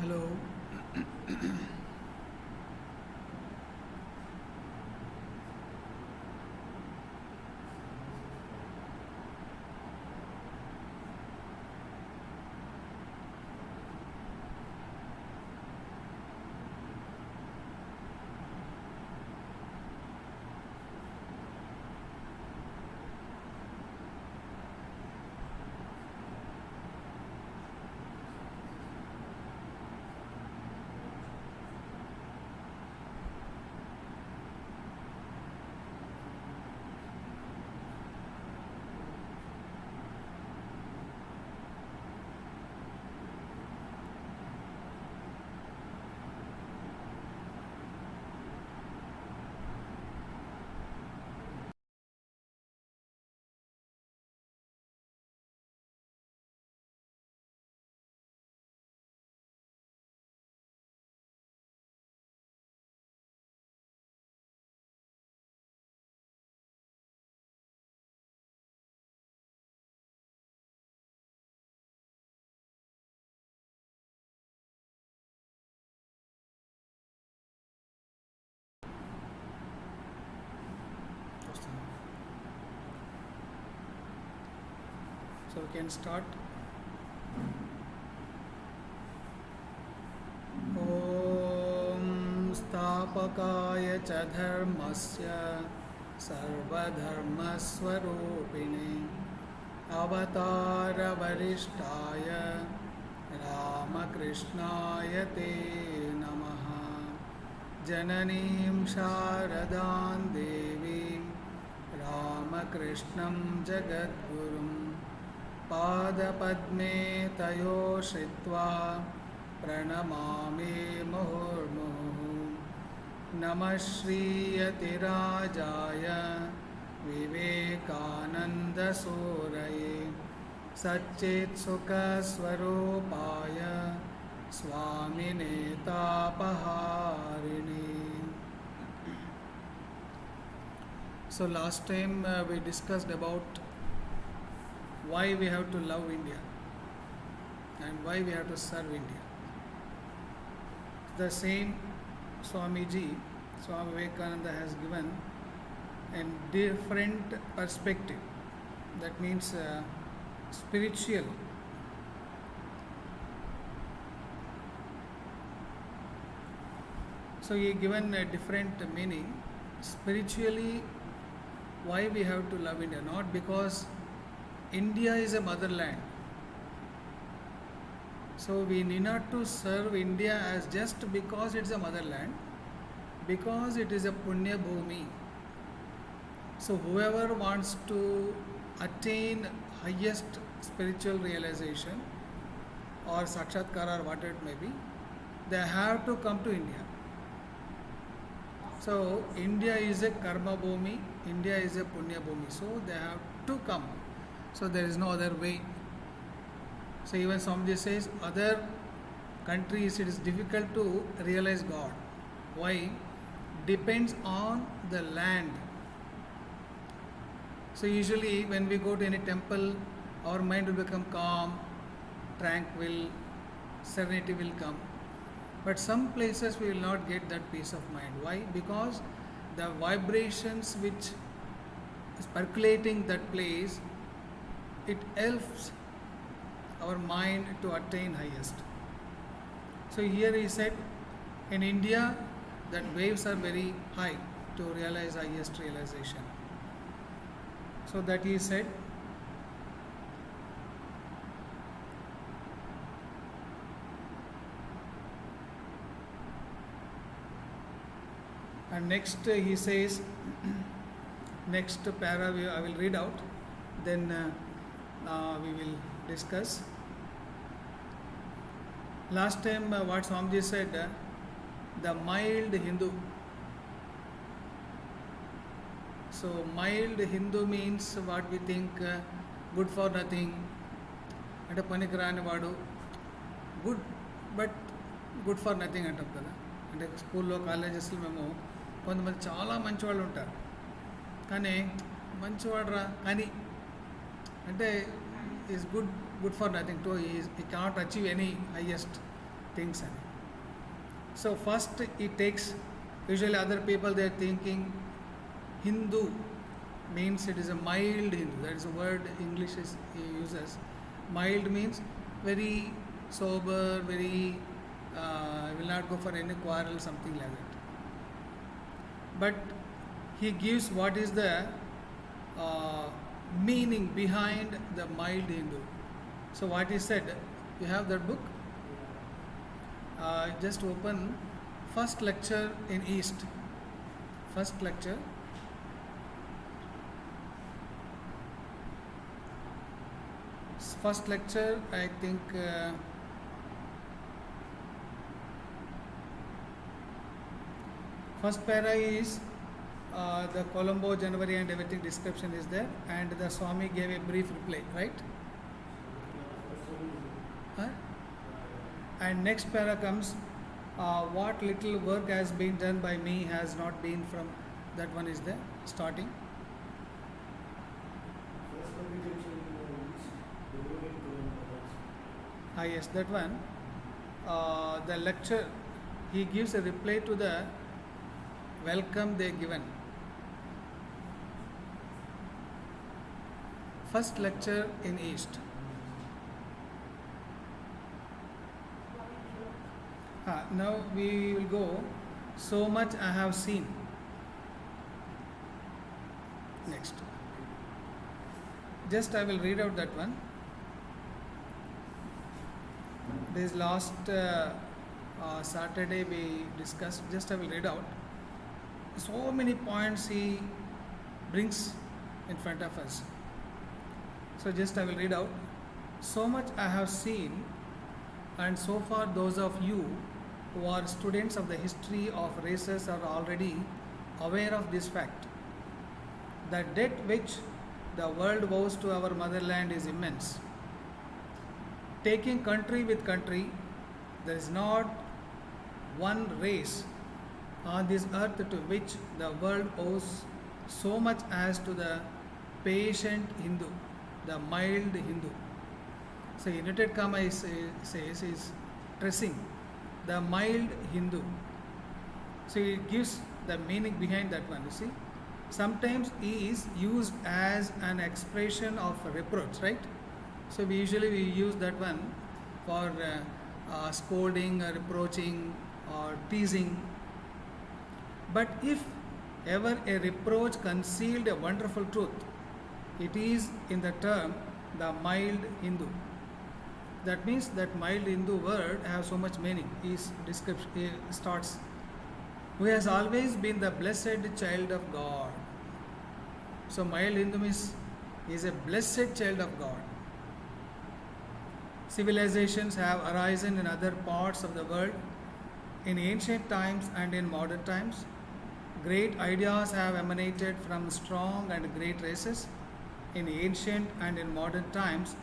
Hello. So we can start. ॐ स्थापकाय च धर्मस्य सर्वधर्मस्वरूपिणे अवतारवरिष्ठाय रामकृष्णाय ते नमः। जननीं शारदां देवीं रामकृष्णं जगद्गुरुं पादपद्मे तयो श्रित्वा प्रणमामि मुहुर्मुहुः। नमः श्रीयतिराजाय विवेकानन्दसूरये सच्चित्सुखस्वरूपाय स्वामिने तापहारिणे। So last time we discussed about why we have to love India and why we have to serve India. The same Swamiji, Swami Vivekananda has given a different perspective. That means spiritual. So he given a different meaning. Spiritually, why we have to love India? Not because India is a motherland. So we need not to serve India as just because it's a motherland, because it is a Punya Bhumi. So whoever wants to attain highest spiritual realization or Sakshatkara or whatever it may be, they have to come to India. So India is a Karma Bhumi, India is a Punya Bhumi. So they have to come. So there is no other way. So even Swamiji says, other countries it is difficult to realize God. Why? Depends on the land. So usually when we go to any temple, our mind will become calm, tranquil, serenity will come. But some places we will not get that peace of mind. Why? Because the vibrations which is percolating that place, it helps our mind to attain highest. So here he said, in India, that waves are very high to realize highest realization. So that he said, and next he says, next para I will read out, then we will discuss. Last time what Swamiji said, the mild Hindu. So mild Hindu means what we think, good for nothing, అంటే పనికిరాని వాడు, good but good for nothing అంటాం కదా. అంటే స్కూల్లో కాలేజెస్లో మేము కొంతమంది చాలా మంచివాళ్ళు ఉంటారు, కానీ మంచివాడరా కానీ అంటే is good for nothing to he cannot achieve any highest things. So first it takes, usually other people they are thinking Hindu means it is a mild Hindu. That is a word English uses. Mild means very sober, very will not go for any quarrel, something like that. But he gives what is the meaning behind the mild Hindu. So what he said, you have that book? Just open first lecture in East. First lecture. First lecture, I think first para is the Colombo, January and everything description is there, and the Swami gave a brief reply, right? Huh? And next para comes, what little work has been done by me has not been from, that one is there, starting. Yes, that one. The lecture, he gives a reply to the welcome they given. First lecture in East. Now we will go, so much I have seen. Next. Just I will read out that one. This last Saturday we discussed, just I will read out. So many points he brings in front of us. So just I will read out. So much I have seen, and so far those of you who are students of the history of races are already aware of this fact. The debt which the world owes to our motherland is immense. Taking country with country, there is not one race on this earth to which the world owes so much as to the patient Hindu, the mild Hindu. So inverted comma says is stressing the mild Hindu. So it gives the meaning behind that one. You see, sometimes he is used as an expression of reproach, right? So we usually use that one for scolding, or reproaching, or teasing. But if ever a reproach concealed a wonderful truth, it is in the term the mild Hindu. That means that mild Hindu word has so much meaning. His description starts, who has always been the blessed child of God. So mild Hindu is a blessed child of God. Civilizations have arisen in other parts of the world in ancient times and in modern times. Great ideas have emanated from strong and great races. In ancient and in modern times,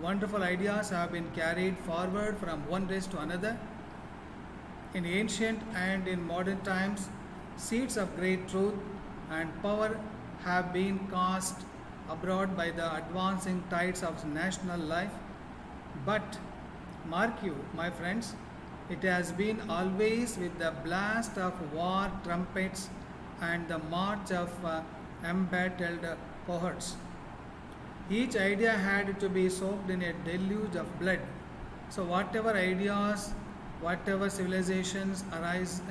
wonderful ideas have been carried forward from one race to another. In ancient and in modern times, seeds of great truth and power have been cast abroad by the advancing tides of national life. But mark you, my friends, it has been always with the blast of war trumpets and the march of embattled cohorts. Each idea had to be soaked in a deluge of blood. So whatever ideas, whatever civilizations arise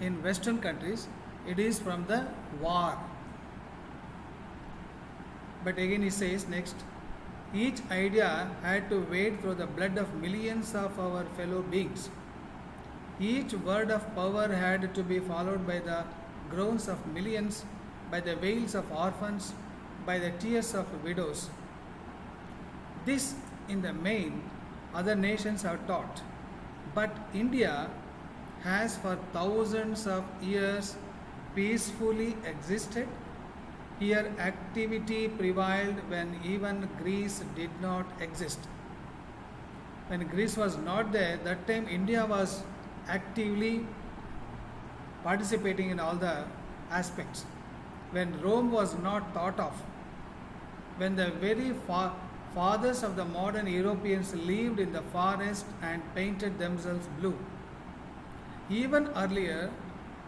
in Western countries, it is from the war. But again he says next, each idea had to wade through the blood of millions of our fellow beings. Each word of power had to be followed by the groans of millions, by the wails of orphans, by the tears of widows. This, in the main, other nations have taught. But India has for thousands of years peacefully existed. Here activity prevailed when even Greece did not exist. When Greece was not there, that time India was actively participating in all the aspects. When Rome was not thought of, when the very fathers of the modern Europeans lived in the forest and painted themselves blue. Even earlier,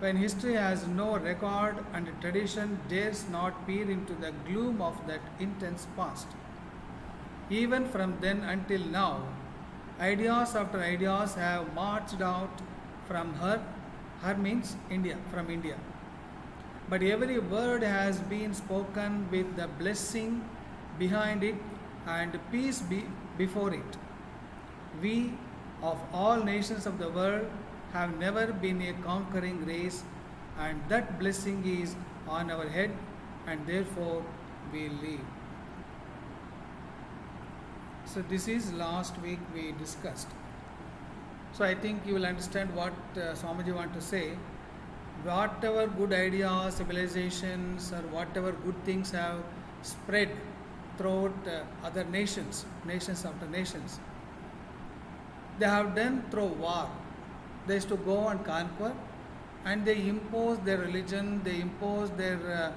when history has no record and tradition dares not peer into the gloom of that intense past. Even from then until now, ideas after ideas have marched out from her means India, from India. But every word has been spoken with the blessing behind it and peace before it. We, of all nations of the world, have never been a conquering race, and that blessing is on our head, and therefore we live. So, this is last week we discussed. So, I think you will understand what Swamiji want to say. Whatever good ideas, civilizations, or whatever good things have spread throughout other nations, nations after nations, they have done through war. They used to go and conquer, and they impose their religion, they impose their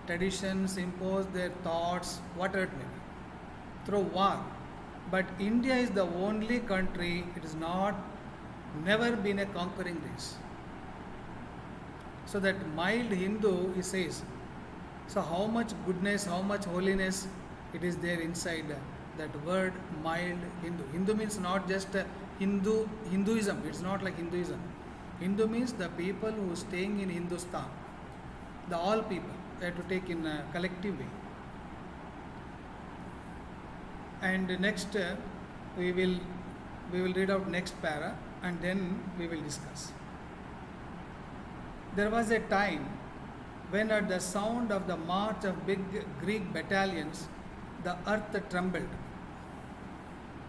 traditions, impose their thoughts, whatever it may be, through war. But India is the only country, it is not, never been a conquering race. So that mild Hindu, he says, so how much goodness, how much holiness it is there inside that word mild Hindu. Hindu means not just Hinduism, it's not like Hinduism. Hindu means the people who are staying in Hindustan, the all people, they have to take in a collective way. And next we will read out next para and then we will discuss. There was a time when at the sound of the march of big Greek battalions, the earth trembled.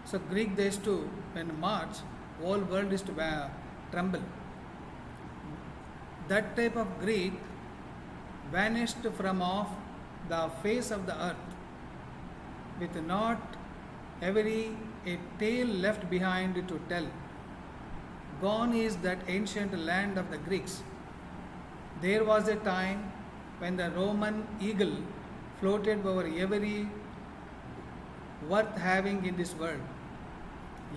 So Greek, they used to, when march, whole world used to tremble. That type of Greek vanished from off the face of the earth, with not a tale left behind to tell. Gone is that ancient land of the Greeks. There was a time when the Roman eagle floated over every worth having in this world.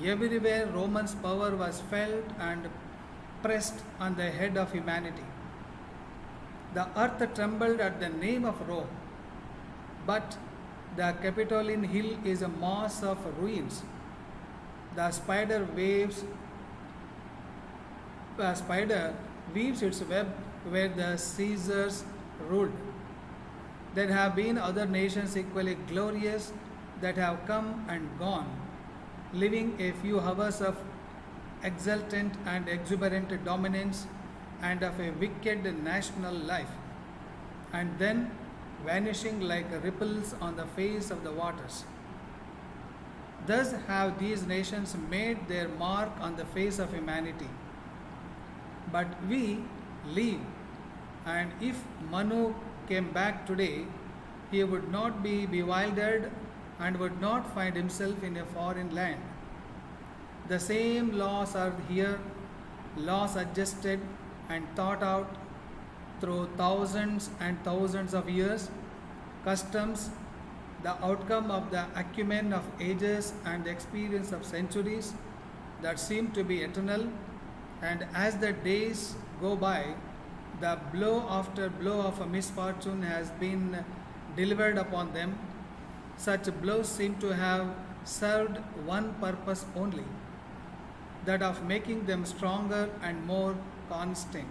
Everywhere Romans' power was felt and pressed on the head of humanity. The earth trembled at the name of Rome, but the Capitoline Hill is a mass of ruins. The spider weaves its web where the Caesars ruled. There have been other nations equally glorious that have come and gone, living a few hours of exultant and exuberant dominance and of a wicked national life, and then vanishing like ripples on the face of the waters. Thus have these nations made their mark on the face of humanity. But we live, and if Manu came back today, he would not be bewildered and would not find himself in a foreign land. The same laws are here, laws adjusted and thought out through thousands and thousands of years, customs, the outcome of the acumen of ages and the experience of centuries that seem to be eternal, and as the days go by, the blow after blow of a misfortune has been delivered upon them. Such blows seem to have served one purpose only, that of making them stronger and more constant,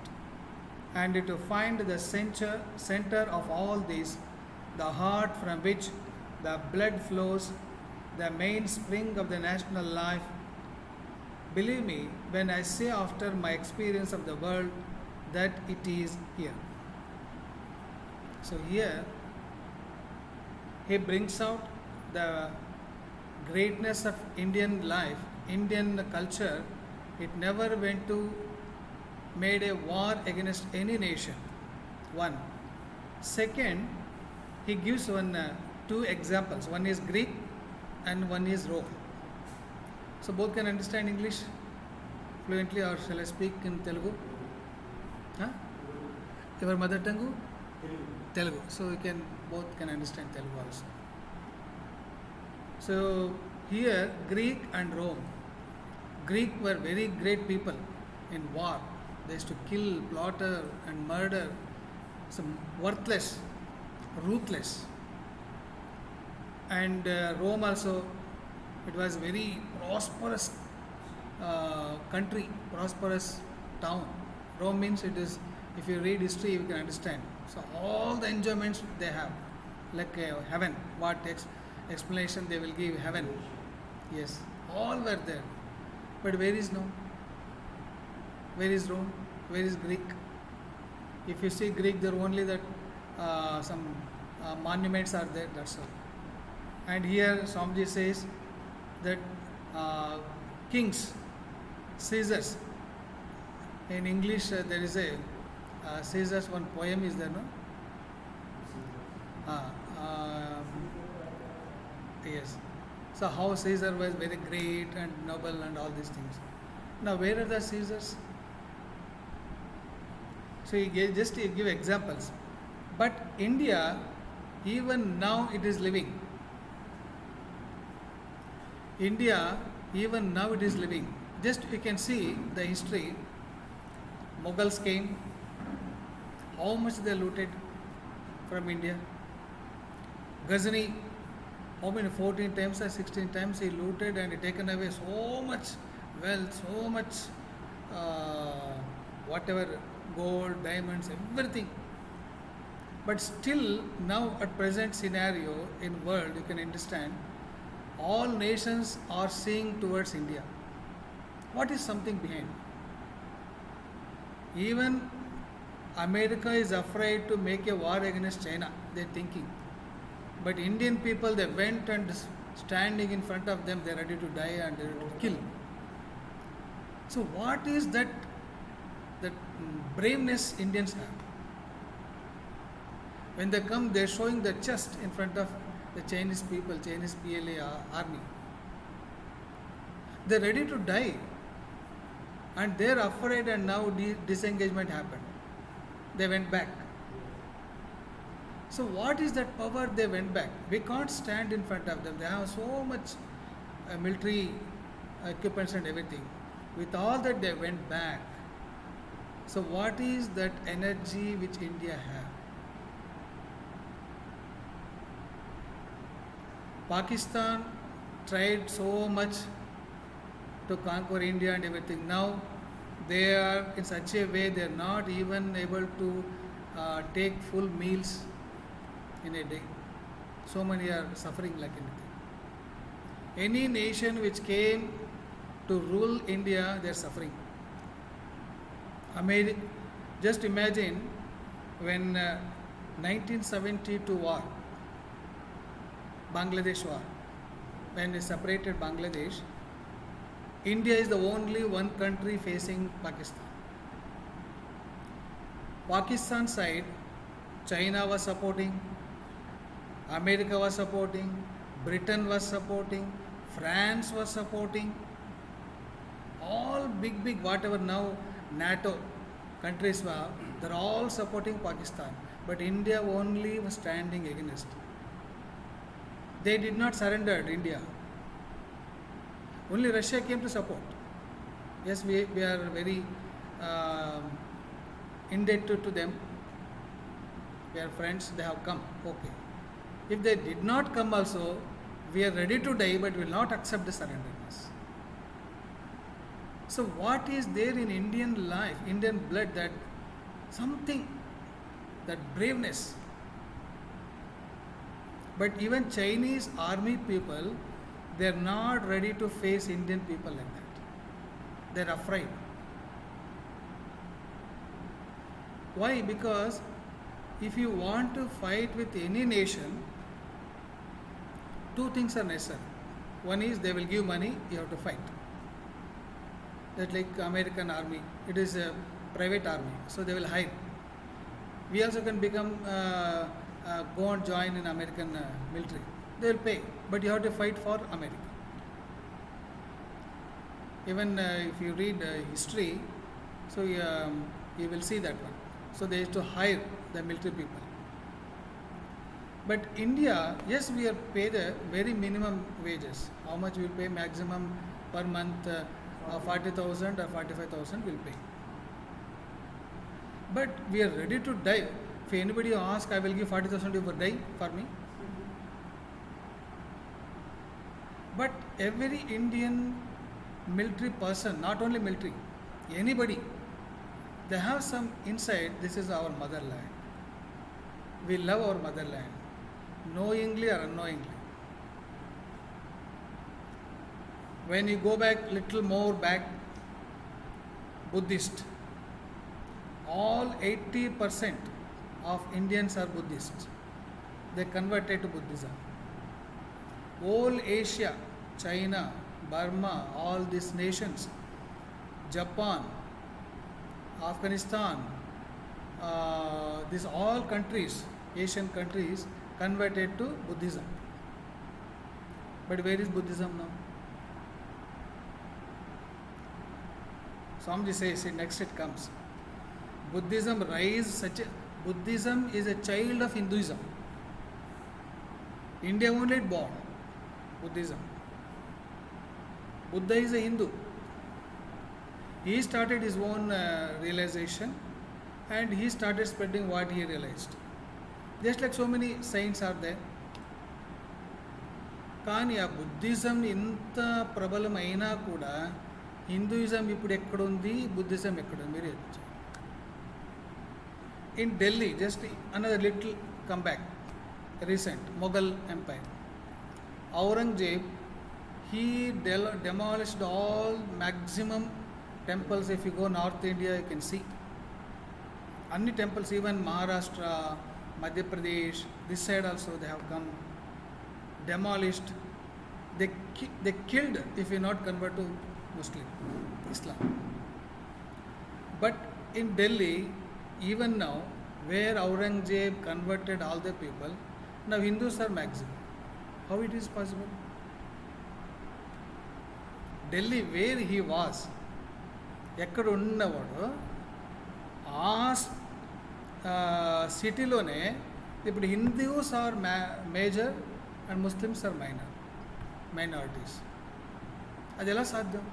and to find the center of all this, the heart from which the blood flows, the mainspring of the national life. Believe me when I say, after my experience of the world, that it is here. So here he brings out the greatness of Indian life, Indian culture. It never went to made a war against any nation. One. Second, he gives two examples. One is Greek and one is Rome. So both can understand English fluently, or shall I speak in Telugu? Huh? Your mother tongue? Telugu. So you can both can understand Telugu also. So here Greek and Rome. Greek were very great people in war. They used to kill, slaughter and murder. Some worthless, ruthless. And Rome also, it was very prosperous country, prosperous town. Rome means it is, if you read history, you can understand. So all the enjoyments they have, like heaven, what explanation they will give heaven. Yes, all were there. But where is Rome? Where is Rome? Where is Greek? If you see Greek, there only that some monuments are there, that's all. And here Swamiji says that kings, Caesars, in English there is a Caesar's one poem is there, no? Uh, um, yes. So how Caesar was very great and noble and all these things. Now where are the Caesars? So he give examples. But India, even now it is living. India, even now it is living. Just you can see the history. Mughals came. How much they looted from India? Ghazni, how many 14 times or 16 times he looted and he taken away so much wealth, so much whatever gold, diamonds, everything. But still now at present scenario in world you can understand all nations are seeing towards India. What is something behind? Even America is afraid to make a war against China, they're thinking. But Indian people, they went and standing in front of them, they're ready to die and they're ready to kill. So what is that braveness Indians have? When they come, they're showing the chest in front of the Chinese people, Chinese PLA army. They're ready to die. And they're afraid and now disengagement happened. They went back. So what is that power they went back? We can't stand in front of them. They have so much military equipments and everything. With all that they went back. So what is that energy which India have? Pakistan tried so much to conquer India and everything. Now they are in such a way they are not even able to take full meals in a day. So many are suffering like anything. Any nation which came to rule India, they are suffering. Just imagine when 1972 war, Bangladesh war, when they separated Bangladesh, India is the only one country facing Pakistan. Pakistan side, China was supporting, America was supporting, Britain was supporting, France was supporting, all big whatever now NATO countries were, they're all supporting Pakistan. But India only was standing against. They did not surrender India. Only Russia came to support. Yes, we are very indebted to them. We are friends, they have come. Okay. If they did not come also, we are ready to die but will not accept the surrenderness. So what is there in Indian life, Indian blood, that something, that braveness? But even Chinese army people, they are not ready to face Indian people like that. They are afraid. Why? Because if you want to fight with any nation, two things are necessary. One is they will give money, you have to fight. That's like American army. It is a private army, so they will hire. We also can become, go and join in American military. They will pay, but you have to fight for America. Even if you read history, so you will see that one. So they used to hire the military people. But India, yes, we are paid a very minimum wages. How much we pay maximum per month? 40,000 or 45,000 will pay. But we are ready to die. If anybody asks, I will give 40,000, you will die for me. But every Indian military person, not only military, anybody, they have some insight, this is our motherland. We love our motherland, knowingly or unknowingly. When you go back little more back, Buddhist, all 80% of Indians are Buddhists. They converted to Buddhism. Whole Asia, China, Burma, all these nations, Japan, Afghanistan, these all countries, Asian countries, converted to Buddhism. But where is Buddhism now? Swamiji says, next it comes. Buddhism Buddhism is a child of Hinduism. India only born Buddhism. Buddha is a Hindu. He started his own realization and he started spreading what he realized. Just like so many saints are there. కానీ ఆ Buddhism ఇంత ప్రబలమైనా కూడా Hinduism ఇప్పుడు ఎక్కడుంది, Buddhism ఎక్కడుంది మీరు చెప్పండి. In Delhi, just another little comeback, recent, Mughal Empire. Aurangzeb, he demolished all maximum temples. If you go North India, you can see. Any temples, even Maharashtra, Madhya Pradesh, this side also they have come, demolished. They killed if you not convert to Islam. But in Delhi, even now, where Aurangzeb converted all the people, now Hindus are maximum. How it is possible? Delhi, where he was, ఎక్కడ ఉన్నవాడు ఆ సిటీలోనే ఇప్పుడు Hindus are major and Muslims are minorities. అది ఎలా సాధ్యం?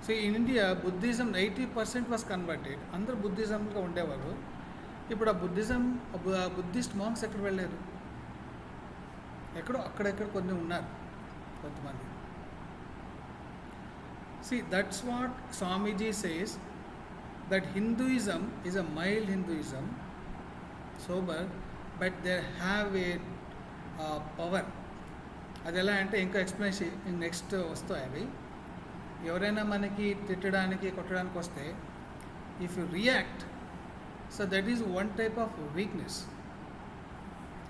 So in India Buddhism 80% was converted. అందరూ బుద్ధిజంగా ఉండేవారు. ఇప్పుడు ఆ బుద్ధిస్ట్ మాంక్స్ ఎక్కడ వెళ్ళారు? ఎక్కడో అక్కడెక్కడ కొన్ని ఉన్నారు కొంతమంది. See, that's what Swamiji says, that Hinduism is a mild Hinduism, sober, but they have a power. అది ఎలా అంటే ఇంకా ఎక్స్ప్లెనేషన్ నెక్స్ట్ వస్తాయి అవి. ఎవరైనా మనకి తిట్టడానికి కొట్టడానికి వస్తే if you react, so that is one type of weakness.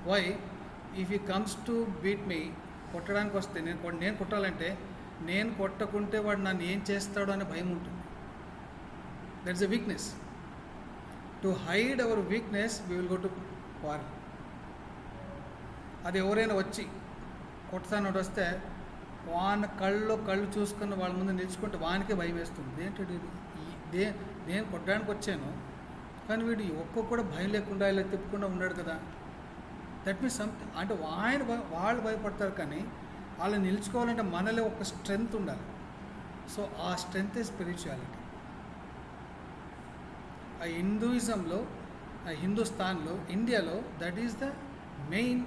Why? If you comes to beat me, కొట్టడానికి వస్తే నేను కొట్టాలంటే నేను కొట్టకుంటే వాడు నన్ను ఏం చేస్తాడో అనే భయం ఉంటుంది. That's a weakness. To hide hour weakness we will go to war. అది ఎవరైనా వచ్చి కొట్టతానోడు వస్తే వాని కళ్ళు చూసుకుని వాళ్ళ ముందు నిలుచుకుంటే వానికే భయం వేస్తుంది. ఏంటంటే నేను కొట్టడానికి వచ్చాను కానీ వీడు ఒక్క కూడా భయం లేకుండా ఇలా తిప్పకుండా ఉన్నాడు కదా. దట్ మీన్స్ సంథింగ్ అంటే వాళ్ళు భయపడతారు కానీ వాళ్ళు నిలుచుకోవాలంటే మనలో ఒక స్ట్రెంగ్త్ ఉండాలి. సో ఆ స్ట్రెంగ్త్ స్పిరిచువాలిటీ. ఆ హిందూయిజంలో, ఆ హిందుస్థాన్లో, ఇండియాలో that is the main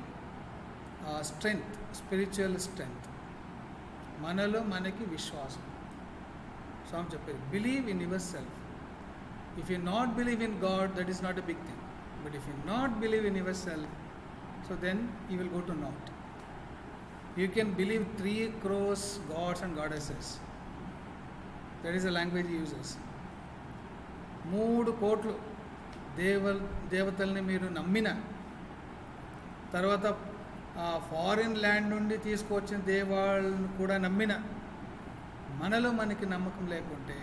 strength, spiritual strength. మనలో మనకి విశ్వాసం. స్వామి చెప్పారు, believe in your self. If you not believe in God, that is not a big thing. But if you not believe in your self, so then you will go to naught. You can believe 3 crores gods and goddesses. That is the language he uses. 3 కోట్లు దేవతల్ని మీరు నమ్మిన తర్వాత foreign land నుండి తీసుకొచ్చిన దేవాళ్ళను కూడా నమ్మిన మనలో మనకి నమ్మకం లేకుంటే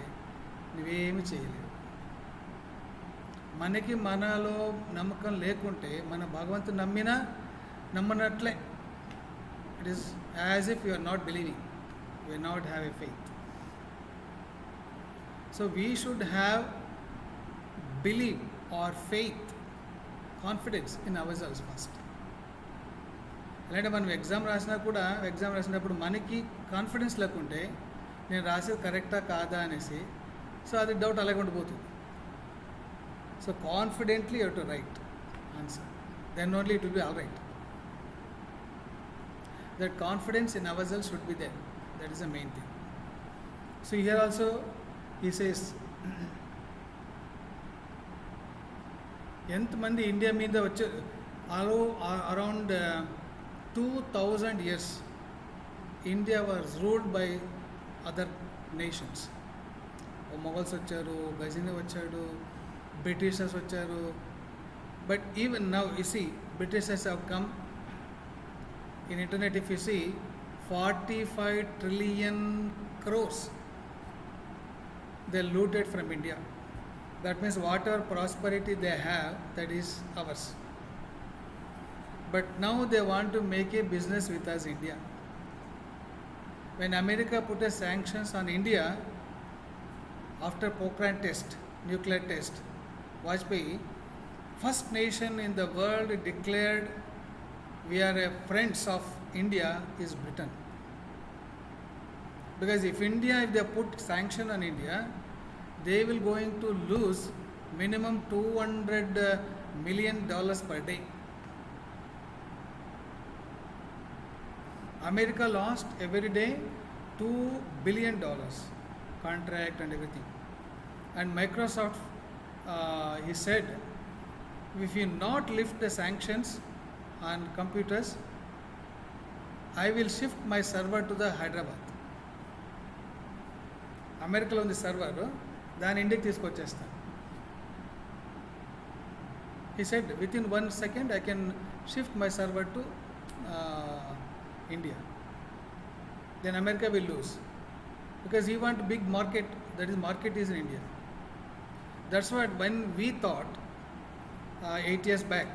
నువ్వేమి చేయలేవు. మనకి మనలో నమ్మకం లేకుంటే మన భగవంతుని నమ్మనట్లే. It is as if you are not believing, you are not have a faith. So we should have believe or faith, confidence in ourselves first. అలాంటి మనం ఎగ్జామ్ రాసినప్పుడు మనకి కాన్ఫిడెన్స్ లేకుంటే నేను రాసేది కరెక్టా కాదా అనేసి, సో అది డౌట్ అలాగే ఉండిపోతుంది. So confidently you to write answer, then only it will be all right. That confidence in ourselves should be there. That is the main thing. So here also he says, ఎంతమంది India మీద వచ్చే around 2000 years India was ruled by other nations. Mughals వచ్చారు, గజనీ వచ్చాడు, Britishers వచ్చారు. But even now you see Britishers have come. In internet if you see 45 trillion crores they looted from India. That means whatever prosperity they have, that is ours. But now they want to make a business with us, India. When America put a sanctions on India after Pokhran test, nuclear test, Vajpayee, first nation in the world declared we are a friends of India is Britain. Because if they put sanction on India, they will going to lose minimum $200 million per day. America lost every day $2 billion contract and everything. And Microsoft, he said, if you not lift the sanctions on computers, I will shift my server to the Hyderabad. అమెరికాలో ఉంది server, దాని ఇండియాకి తీసుకొచ్చేస్తాను. He said within 1 second I can shift my server to India. Then America will lose because he want big market, that is market is in India. That's what when we thought 8 years back,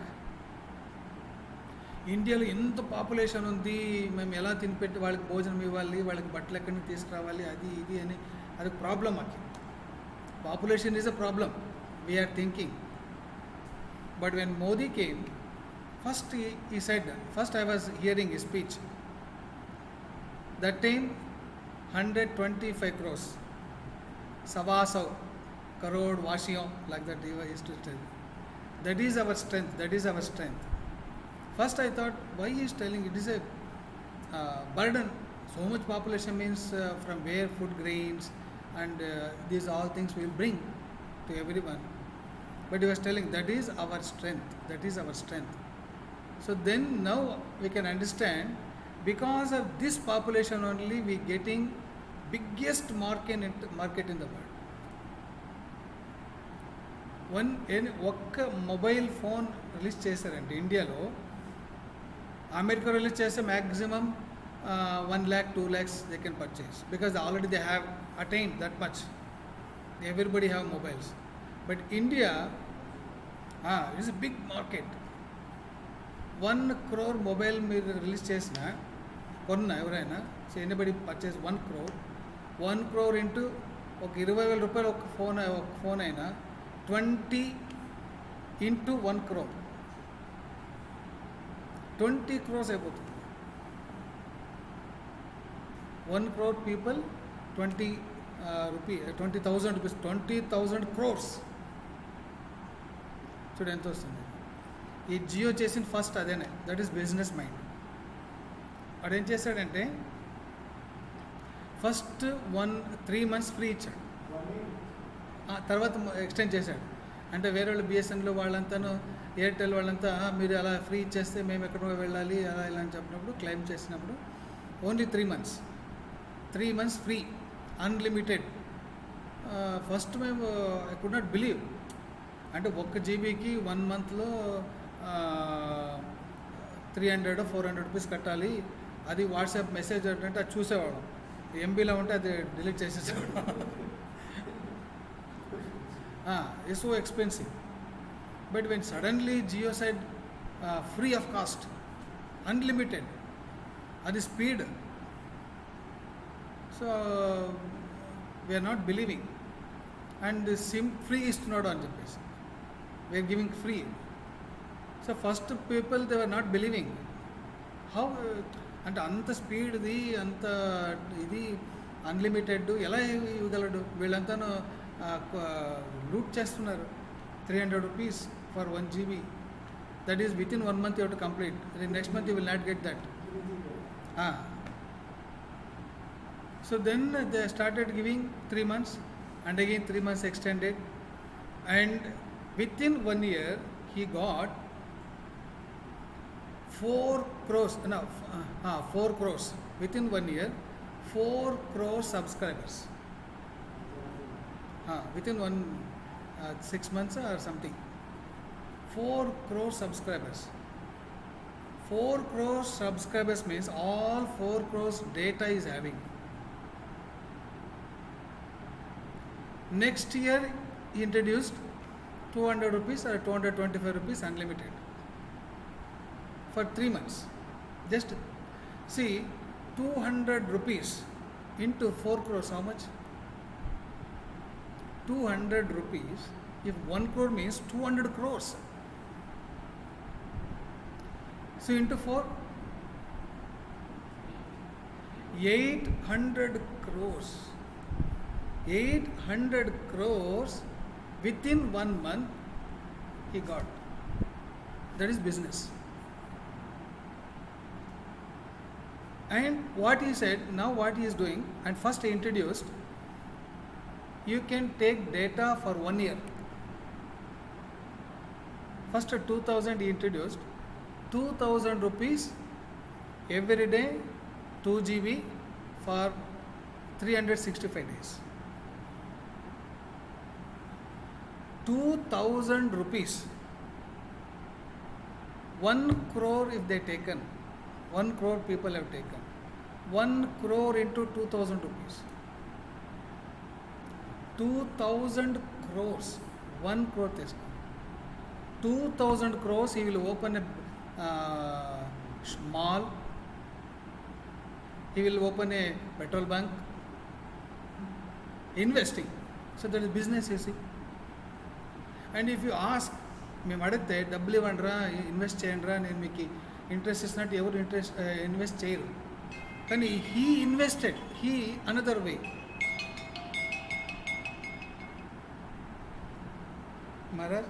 ఇండియాలో ఎంత population ఉంది, మేము ఎలా తినిపెట్టి వాళ్ళకి భోజనం ఇవ్వాలి, వాళ్ళకి బట్టలు ఎక్కడి నుంచి తీసుకురావాలి, అది ఇది అని, అది ప్రాబ్లం. మాకు population is a problem we are thinking. But when Modi came, first he said, first I was hearing ఈ speech, that time 125 crores, 125 crore వాషియం, like that he used to tell. That is our strength, that is our strength. First I thought, why he is telling it is a burden. So much population means from where food grains and these all things will bring to everyone. But he was telling that is our strength, that is our strength. So then now we can understand, because of this population only we getting biggest market in the world. ఒక్క mobile phone release చేశారంటే ఇండియాలో, America release చేస్తే maximum 1 lakh 2 lakhs they can purchase, because already they have attained that much. Everybody have mobiles. But India is a big market. 1 crore mobile మీరు release చేసిన కొన్న ఎవరైనా, so anybody purchase 1 crore, 1 crore into ఒక 20,000 రూపాయలు ఒక phone అయినా 20 into 1 crore, 20 crores అయిపోతుంది. 1 crore people, 20,000 rupees, 20,000 crores. చూడు ఎంత వస్తుంది. ఈ జియో చేసిన ఫస్ట్ అదేనే, దట్ ఈస్ బిజినెస్ మైండ్. వాడు ఏం చేశాడంటే ఫస్ట్ 3 months ఫ్రీ ఇచ్చాడు, తర్వాత ఎక్స్టెండ్ చేశాడు. అంటే వేరే వాళ్ళు బిఎస్ఎన్ఎల్ వాళ్ళంతాను, ఎయిర్టెల్ వాళ్ళంతా మీరు అలా ఫ్రీ ఇచ్చేస్తే మేము ఎక్కడికో వెళ్ళాలి అలా ఇలా అని చెప్పినప్పుడు, క్లెయిమ్ చేసినప్పుడు only 3 months, 3 months free, unlimited. First మేము ఐ కుడ్ నాట్ బిలీవ్. అంటే 1 జీబీకి 1 monthలో 300-400 రూపీస్ కట్టాలి. అది వాట్సాప్ మెసేజ్ అంటే అది చూసేవాడు, ఎంబీలో ఉంటే అది delete చేసేసేవాడు. It's so expensive. But when suddenly Jio said free of cost, unlimited, అది speed, so we are not believing. And SIM free ఇస్తున్నాడు అని చెప్పేసి We are giving free. So first people they were not believing. How అంటే అంత స్పీడ్ది అంత ఇది unlimited ఎలా ఇవ్వగలడు, వీళ్ళంతాను లూట్ చేస్తున్నారు. 300 rupees for 1 GB. That is within 1 month you have to complete. The next month you will not get that. So then they started giving 3 months and again 3 months extended, and within 1 year he got 4 crores. 4 crores within 1 year. 4 crore subscribers. Within 6 months or something. 4 crore subscribers. 4 crore subscribers means all 4 crores data is having. Next year he introduced 200 rupees or 225 rupees unlimited for 3 months. Just see, 200 rupees into 4 crores, how much? 200 rupees, if 1 crore means 200 crores. So into 4, 800 crores. 800 crores within 1 month he got. That is business. And what he said, now what he is doing, and first he introduced, you can take data for 1 year. First 2000 he introduced, 2000 rupees every day, 2 GB for 365 days. 2000 rupees. 1 crore if they taken, 1 crore people have taken. 1 crore into 2000 rupees. 2000 crores. 1 crore teska. 2000 crores he will open a mall. He will open a petrol bank. Investing. So that is business, you see. And if you ask, మేము అడిగితే డబ్బులు ఇవ్వండిరా, invest చేయండిరా, నేను మీకు interest ఇస్తున్నట్టు ఎవరు invest చేయరు. కానీ he invested, he another way. మరా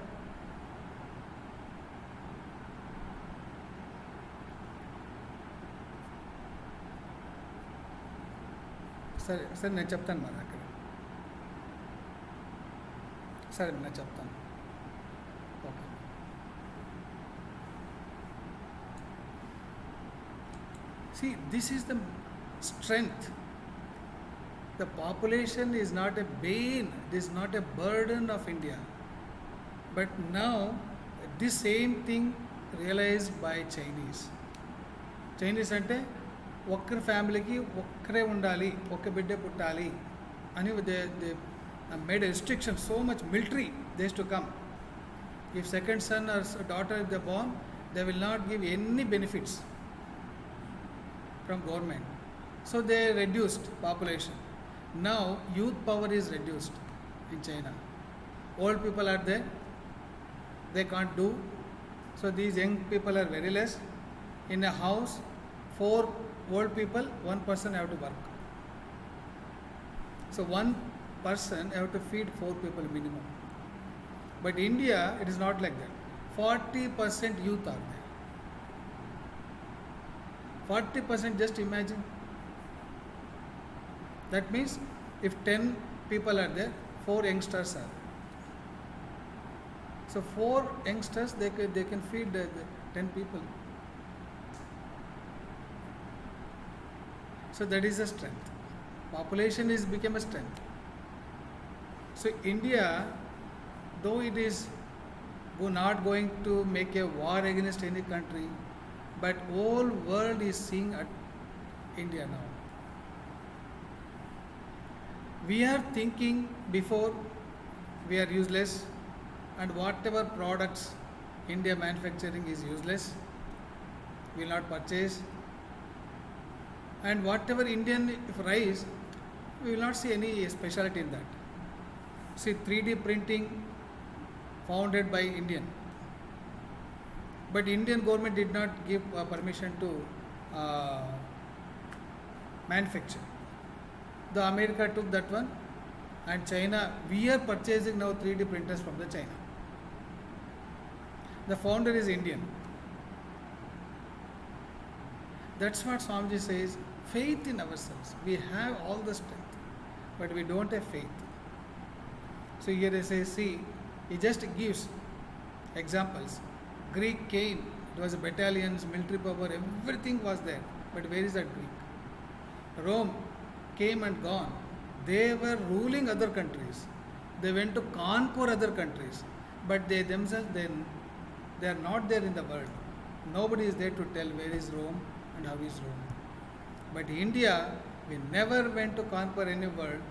సరే సరే నేను చెప్తాను మరి అక్కడ. సరే నేను చెప్తాను. Okay. See, this is the strength. The population is not a bane, it is not a burden of India. But now, this same thing realized by Chinese. Chinese అంటే ఒక్కరి ఫ్యామిలీకి ఒక్కరే ఉండాలి, ఒక్క బిడ్డ పుట్టాలి అని they made a restriction, so much military they used to come. If second son or daughter if they born, they will not give any benefits from government. So they reduced population. Now youth power is reduced in China. Old people are there, they can't do. So these young people are very less. In a house, 4 old people, 1 person have to work. So 1 person have to feed 4 people minimum. But India, it is not like that. 40% youth are there. 40%, just imagine. That means if 10 people are there, 4 youngsters are there. So 4 youngsters, they can feed the 10 people. So that is a strength. Population is become a strength. So India, though it is not going to make a war against any country, but whole world is seeing at India now. We are thinking before we are useless, and whatever products India manufacturing is useless, we will not purchase. And whatever Indian rice, we will not see any specialty in that. See, 3D printing founded by Indian. But Indian government did not give permission to manufacture. The America took that one, and China, we are purchasing now 3D printers from the China. The founder is Indian. That's what Swamiji says, faith in ourselves. We have all the strength, but we don't have faith. So here they say, see, he just gives examples. Greek came, it was battalions, military power, everything was there. But where is that Greek? Rome came and gone. They were ruling other countries. They went to conquer other countries. But they themselves, they are not there in the world. Nobody is there to tell where is Rome and how is Rome. But India, we never went to conquer any world.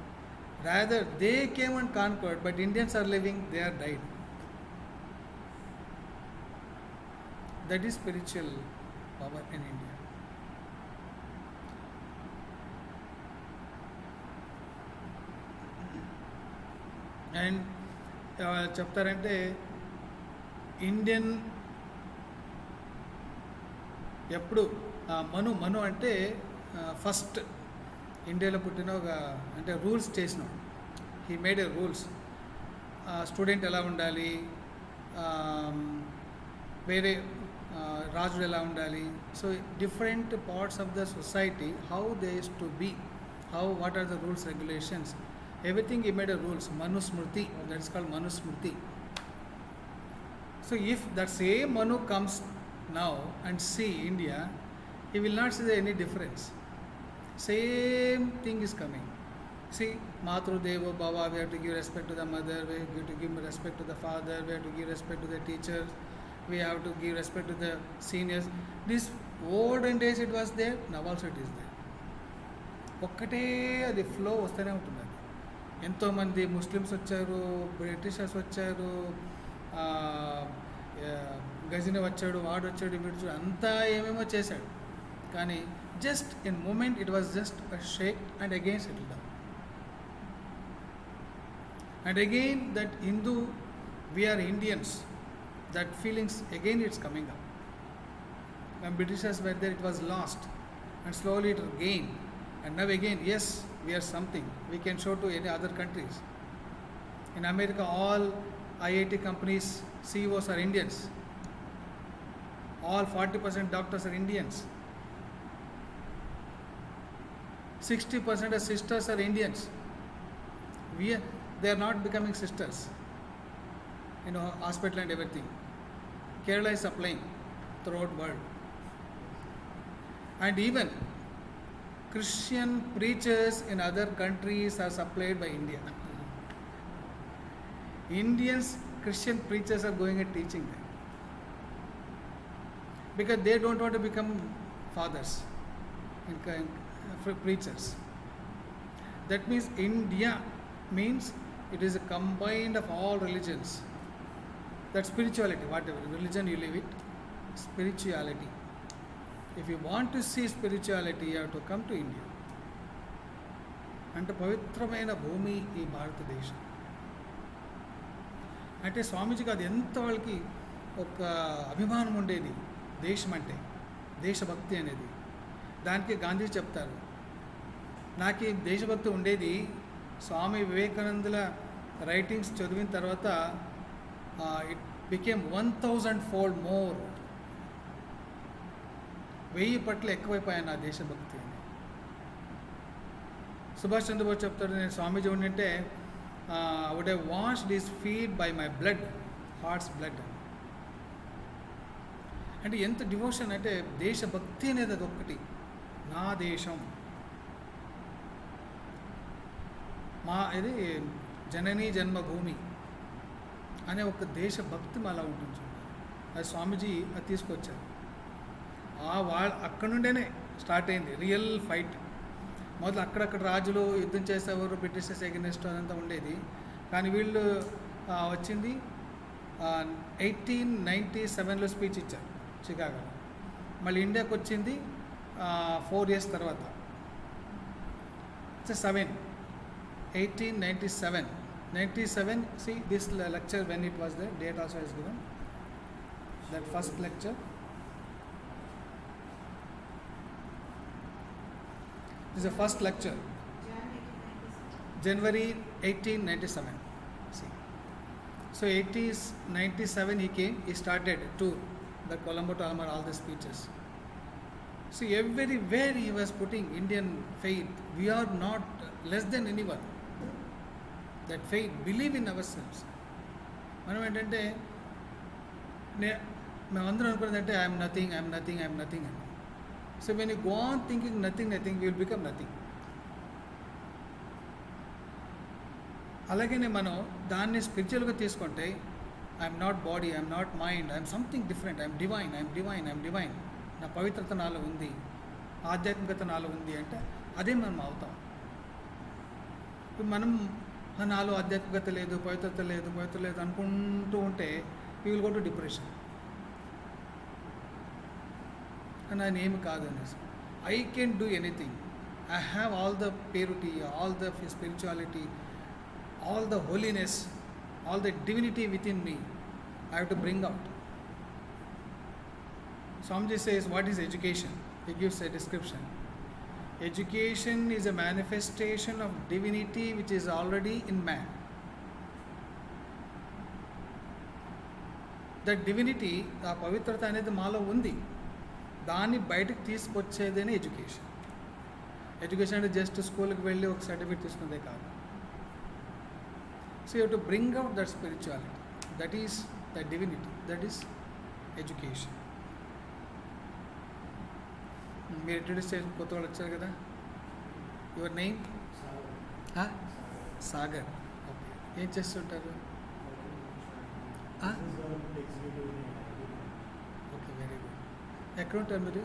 Rather, they came and conquered, but Indians are living, they are died. That is spiritual power in India. And చెప్తారంటే Indian ఎప్పుడు మను అంటే first ఇండియాలో పుట్టిన ఒక అంటే rules చేసినాడు. He made a rules. Student ఎలా ఉండాలి, వేరే రాజులు ఎలా ఉండాలి. So different parts of the society, how they is to be, how what are the rules regulations, everything he made a rules. Manusmriti, that is called Manusmriti. So if that same Manu comes now and see India, he will not see any difference. Same thing is coming. See, Matru Devo Bhava, we have to give respect to the mother, we have to give respect to the father, we have to give respect to the teachers, we have to give respect to the seniors. This olden days it was there, now also it is there. ఒక్కటే అది flow వస్తూనే ఉంటుంది. ఎంతోమంది Muslims వచ్చారు, Britishers వచ్చారు, గజని వచ్చాడు, వాడు వచ్చాడు, వీడు అంతా ఏమేమో చేశాడు. కానీ just in moment it was just shake and again settle down. And again that Hindu, we are Indians, that feelings again it's coming up. When Britishers were there, it was lost, and slowly it gained. And now again, yes, we are something. We can show to any other countries. In America, all IIT companies, CEOs are Indians. All 40% doctors are Indians. 60% of sisters are Indians. They are not becoming sisters. Hospital and everything. Kerala is supplying throughout world. And even Christian preachers in other countries are supplied by India. Indians, Christian preachers are going and teaching them. Because they don't want to become fathers and preachers. That means India means it is a combined of all religions. That spirituality, whatever religion you live it, spirituality. If you want to see spirituality, you have to come to India. అంటే పవిత్రమైన భూమి ఈ భారతదేశం. అంటే స్వామీజీకి అది ఎంత వాళ్ళకి ఒక అభిమానం ఉండేది దేశం అంటే, దేశభక్తి అనేది. దానికి గాంధీ చెప్తారు, నాకు ఈ దేశభక్తి ఉండేది స్వామి వివేకానందుల రైటింగ్స్ చదివిన తర్వాత ఇట్ బికేమ్ 1000-fold మోర్. 1000 పట్ల ఎక్కువైపోయాను నా దేశభక్తి అని. సుభాష్ చంద్రబోస్ చెప్తాడు, నేను స్వామీజీ ఉండింటే would have washed his feet by my blood, hearts blood. అంటే ఎంత డివోషన్ అంటే దేశభక్తి అనేది అది ఒక్కటి. నా దేశం, ఇది జననీ జన్మభూమి అనే ఒక దేశభక్తి అలా ఉంటుంది. అది స్వామీజీ అది తీసుకొచ్చారు. అక్కడ నుండేనే స్టార్ట్ అయింది రియల్ ఫైట్. మొదలు అక్కడక్కడ రాజులు యుద్ధం చేసేవారు, బ్రిటిషర్స్ ఎగెనిస్ట్ అదంతా ఉండేది. కానీ వీళ్ళు వచ్చింది 1897లో స్పీచ్ ఇచ్చారు చికాగోలో. మళ్ళీ ఇండియాకి వచ్చింది 4 years తర్వాత. 1897 97. See this lecture when it was there, date also is given. That first lecture. This is the first lecture. January 1897. See. So 1897 he came. He started tour. The Colombo to Almar, all the speeches. See, everywhere he was putting Indian faith. We are not less than anyone. That faith, believe in ourselves. మనం ఏంటంటే మేమందరం అనుకున్నదంటే I'm nothing అని. So when you go on thinking nothing will become nothing. అలాగనే మనం దాన్ని స్పిరిచువల్గా తీసుకుంటే I'm not body, I'm not mind, I'm something different, I'm divine, నా పవిత్రత నాలో ఉంది, ఆధ్యాత్మికత నాలో ఉంది అంటే అదే మనం అవుతాం. ఇప్పుడు మనం నాలో ఆధ్యాత్మికత లేదు, పవిత్రత లేదు అనుకుంటూ ఉంటే we will go to depression. అని ఆయన ఏమి కాదు అనేసి, I can do anything, I have all the purity, all the spirituality, all the holiness, all the divinity within me, I have to bring out. Swamiji says, what is education? He gives a description. Education is a manifestation of divinity which is already in man. That divinity, ఆ పవిత్రత అనేది మాలో ఉంది, దాన్ని బయటకు తీసుకొచ్చేదేనే education. Education అంటే just స్కూల్కి వెళ్ళి ఒక సర్టిఫికేట్ తీసుకుందే కాదు. So you have to bring out that spirituality, that is the divinity, that is education. మీరు ఇంట్రడ్యూస్ చేసి కొత్త వాళ్ళు వచ్చారు కదా. Your name? సాగర్. ఓకే, ఏం చేస్తుంటారు? Okay, very good. ఎక్కడ ఉంటారు మీరు?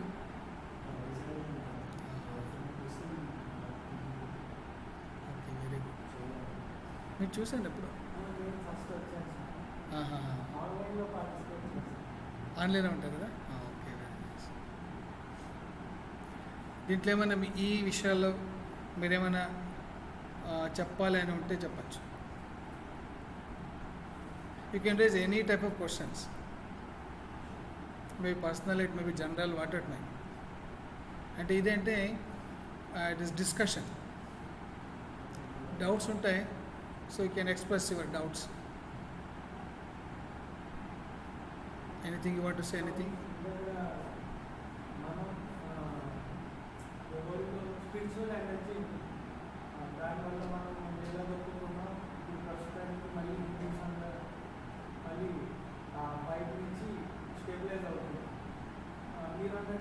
Okay, very good. మీరు చూసాను ఎప్పుడు? ఆన్లైన్లో ఉంటుంది కదా. Okay, very nice. దీంట్లో ఏమైనా ఈ విషయాల్లో మీరేమైనా చెప్పాలి అని ఉంటే చెప్పచ్చు. You can raise any type of questions, maybe personal, it maybe general, what at my. అంటే ఇదేంటే ఇట్ ఈస్ డిస్కషన్. డౌట్స్ ఉంటాయి, so you can express your doubts. Anything you want to say? Anything? Spiritual energy, దానివల్ల మనం నిలబెట్టుకున్నాం. ఇప్పుడు ప్రస్తుతానికి మళ్ళీ బయట నుంచి స్టెబిలైజ్ అవుతుంది. మీరు అన్నట్టు